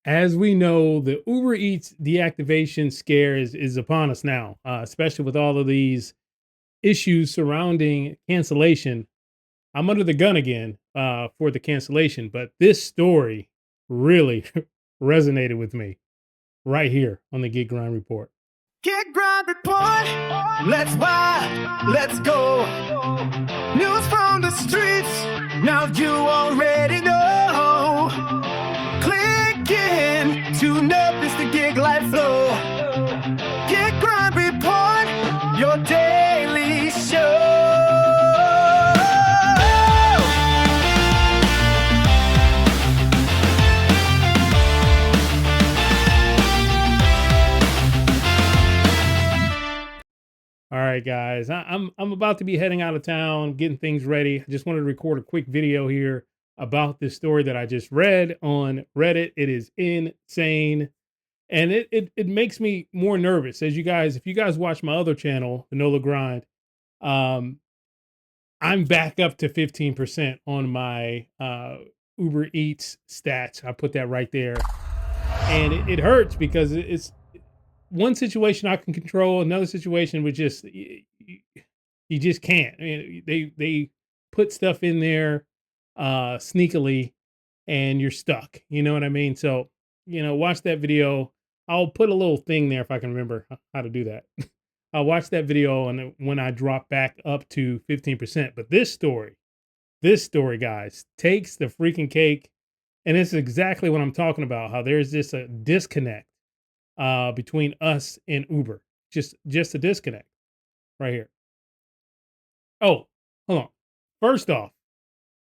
As we know, the Uber Eats deactivation scare is upon us now, especially with all of these issues surrounding cancellation. I'm under the gun again for the cancellation, but this story really resonated with me right here on the Gig Grind Report. Get Grind Report. Let's ride. Let's go. News from the streets. Now you already know. Click in to notice the gig life flow. Get Grind Report. Your daily show. All right, guys, I'm about to be heading out of town, getting things ready. I just wanted to record a quick video here about this story that I just read on Reddit. It is insane, and it makes me more nervous. As you guys, if you guys watch my other channel, the NOLA Grind, um, I'm back up to 15% on my Uber Eats stats. I put that right there, and it hurts because it's one situation I can control, another situation with just you just can't. I mean, they put stuff in there sneakily, and you're stuck. You know what I mean? So watch that video. I'll put a little thing there if I can remember how to do that. I'll watch that video and when I drop back up to 15%. But this story, guys, takes the freaking cake, and it's exactly what I'm talking about. How there's this a disconnect between us and Uber. Just a disconnect right here. Oh, hold on. First off,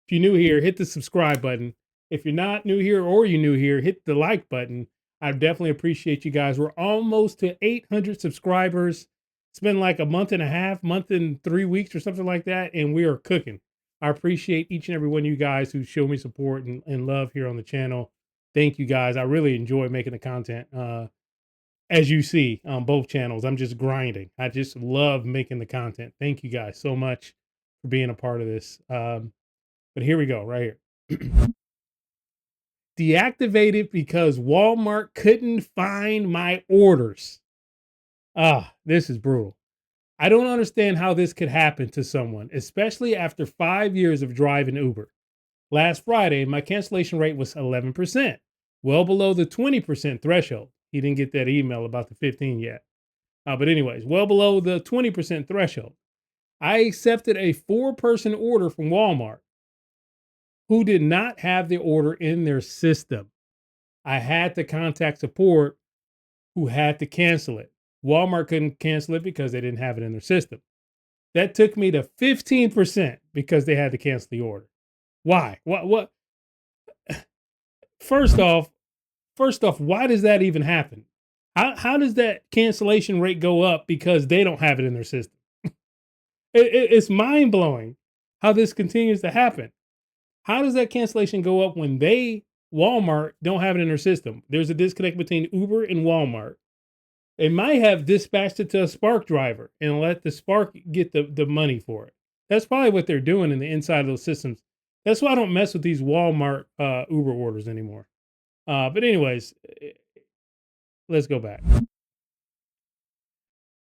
if you're new here, hit the subscribe button. If you're not new here or you're new here, hit the like button. I definitely appreciate you guys. We're almost to 800 subscribers. It's been like a month and a half, month and 3 weeks or something like that, and we are cooking. I appreciate each and every one of you guys who show me support and love here on the channel. Thank you guys. I really enjoy making the content. As you see on both channels, I'm just grinding. I just love making the content. Thank you guys so much for being a part of this. But here we go, right here. Deactivated because Walmart couldn't find my orders. This is brutal. I don't understand how this could happen to someone, especially after 5 years of driving Uber. Last Friday, my cancellation rate was 11%, well below the 20% threshold. He didn't get that email about the 15 yet. But anyways, well below the 20% threshold. I accepted a 4-person order from Walmart who did not have the order in their system. I had to contact support who had to cancel it. Walmart couldn't cancel it because they didn't have it in their system. That took me to 15% because they had to cancel the order. Why? What? First off, why does that even happen? How does that cancellation rate go up because they don't have it in their system? It's mind blowing how this continues to happen. How does that cancellation go up when Walmart, don't have it in their system? There's a disconnect between Uber and Walmart. They might have dispatched it to a Spark driver and let the Spark get the money for it. That's probably what they're doing in the inside of those systems. That's why I don't mess with these Walmart Uber orders anymore. But anyways, let's go back.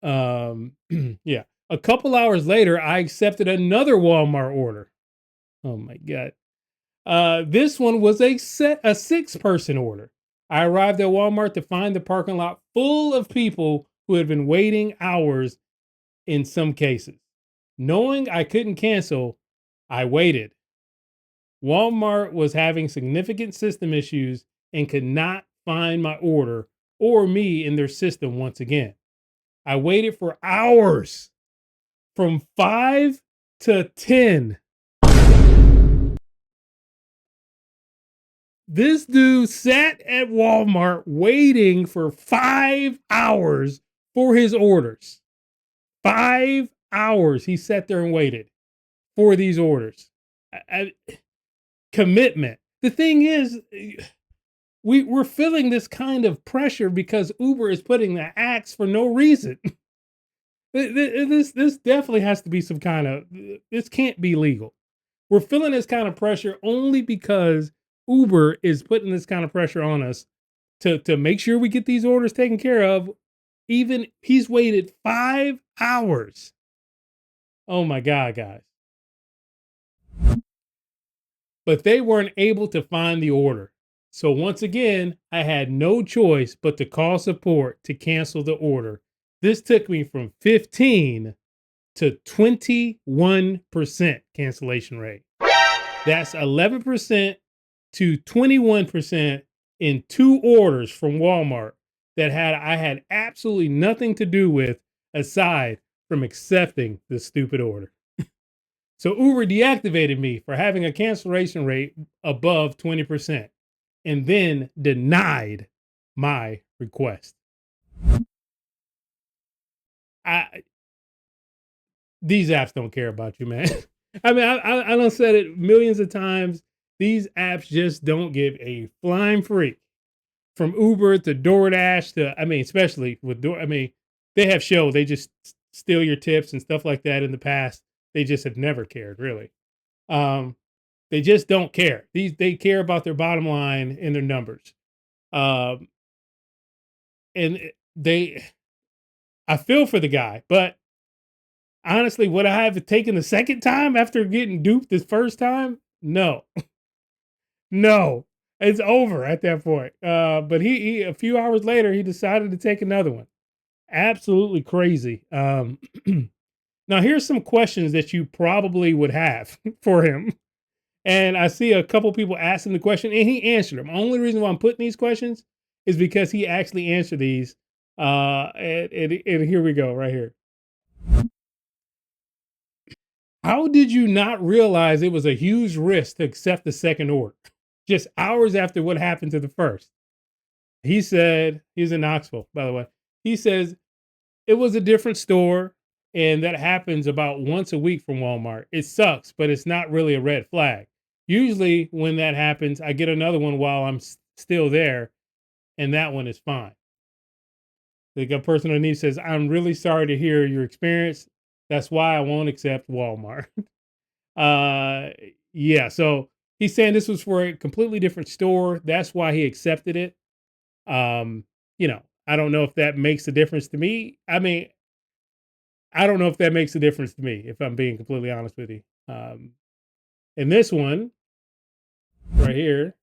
Yeah. A couple hours later, I accepted another Walmart order. Oh my God. This one was a 6-person order. I arrived at Walmart to find the parking lot full of people who had been waiting hours in some cases. Knowing I couldn't cancel, I waited. Walmart was having significant system issues and could not find my order or me in their system once again. I waited for hours, from 5 to 10. This dude sat at Walmart waiting for 5 hours for his orders. 5 hours he sat there and waited for these orders. Commitment. The thing is, we're feeling this kind of pressure because Uber is putting the axe for no reason. This definitely has to be some kind of, this can't be legal. We're feeling this kind of pressure only because Uber is putting this kind of pressure on us to make sure we get these orders taken care of. Even he's waited 5 hours. Oh my God, guys. But they weren't able to find the order. So once again, I had no choice but to call support to cancel the order. This took me from 15 to 21% cancellation rate. That's 11% to 21% in 2 orders from Walmart that I had absolutely nothing to do with aside from accepting the stupid order. So Uber deactivated me for having a cancellation rate above 20% and then denied my request. I These apps don't care about you, man. I mean, I done said it millions of times. These apps just don't give a flying freak. From Uber to DoorDash to, I mean, especially with I mean, they have show they just steal your tips and stuff like that in the past. They just have never cared, really. Um, they just don't care. They care about their bottom line and their numbers. Um, and they, I feel for the guy, but honestly, would I have taken the second time after getting duped the first time? No, no, it's over at that point. But he a few hours later, he decided to take another one. Absolutely crazy. Now here's some questions that you probably would have for him. And I see a couple people asking the question, and he answered them. Only reason why I'm putting these questions is because he actually answered these. And here we go, right here. How did you not realize it was a huge risk to accept the second order just hours after what happened to the first? He said, he's in Knoxville, by the way. He says it was a different store, and that happens about once a week from Walmart. It sucks, but it's not really a red flag. Usually, when that happens, I get another one while I'm still there, and that one is fine. Like a person underneath says, I'm really sorry to hear your experience. That's why I won't accept Walmart. uh, yeah, so he's saying this was for a completely different store. That's why he accepted it. Um, you know, I don't know if that makes a difference to me. I mean, I don't know if that makes a difference to me, if I'm being completely honest with you. And this one right here,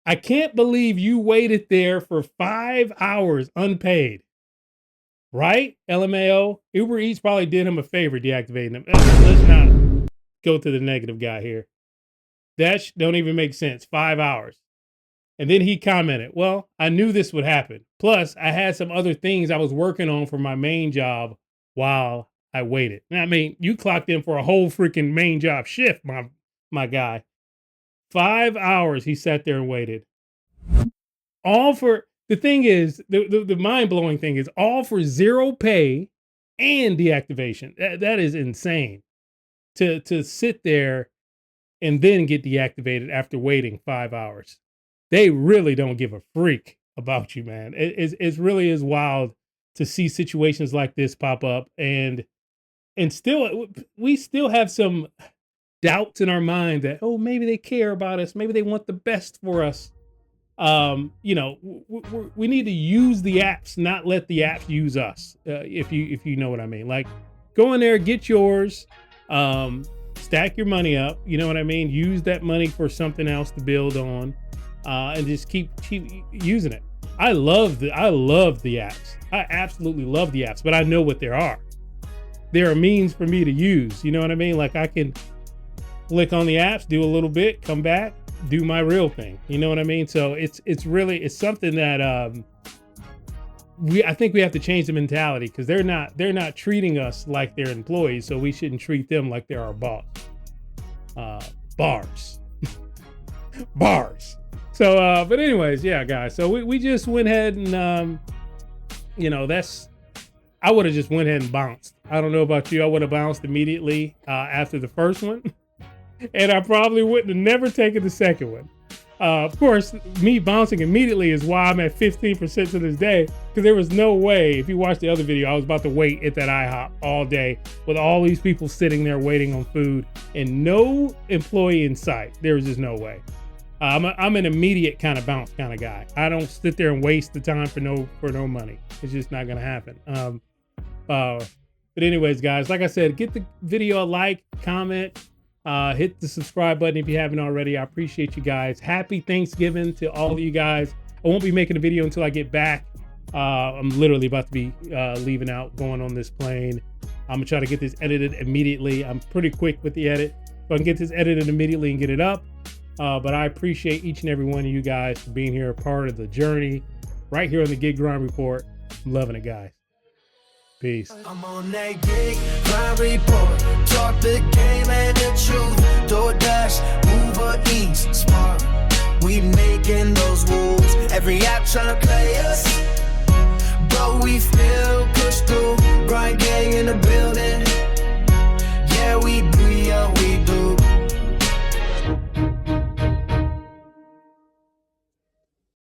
I can't believe you waited there for 5 hours unpaid. Right? LMAO. Uber Eats probably did him a favor deactivating him. Let's not go to the negative guy here. That don't even make sense. 5 hours. And then he commented, well, I knew this would happen. Plus, I had some other things I was working on for my main job while I waited. I mean, you clocked in for a whole freaking main job shift, my guy. 5 hours he sat there and waited. All for the thing is, the mind-blowing thing is all for zero pay and deactivation. That is insane. To sit there and then get deactivated after waiting 5 hours. They really don't give a freak about you, man. It really is wild to see situations like this pop up, and still we still have some doubts in our mind that, oh, maybe they care about us, maybe they want the best for us. You know, we need to use the apps, not let the apps use us. If you know what I mean, like go in there, get yours, stack your money up. You know what I mean? Use that money for something else to build on, and just keep using it. I love the apps. I absolutely love the apps, but I know what there are. There are means for me to use. You know what I mean? Like I can click on the apps, do a little bit, come back, do my real thing. You know what I mean? So it's something that I think we have to change the mentality, because they're not treating us like they're employees, so we shouldn't treat them like they're our boss. Bars. Bars. So but anyways, yeah, guys. So we just went ahead and you know, I would have just went ahead and bounced. I don't know about you. I would have bounced immediately after the first one. And I probably wouldn't have never taken the second one. Of course, me bouncing immediately is why I'm at 15% to this day, because there was no way, if you watch the other video, I was about to wait at that IHOP all day with all these people sitting there waiting on food and no employee in sight. There was just no way. I'm an immediate kind of bounce kind of guy. I don't sit there and waste the time for no money. It's just not gonna happen. But anyways, guys, like I said, get the video a like, comment, hit the subscribe button if you haven't already. I appreciate you guys. Happy Thanksgiving to all of you guys. I won't be making a video until I get back. I'm literally about to be leaving out, going on this plane. I'm gonna try to get this edited immediately. I'm pretty quick with the edit, so I can get this edited immediately and get it up. But I appreciate each and every one of you guys for being here, a part of the journey, right here on the Gig Grind Report. I'm loving it, guys. Peace. I'm on that Gig Grind Report. Talk the game and the truth. DoorDash, Uber Eats, Smart. We making those moves. Every app tryna play us, but we still push through. Grind gang in the building.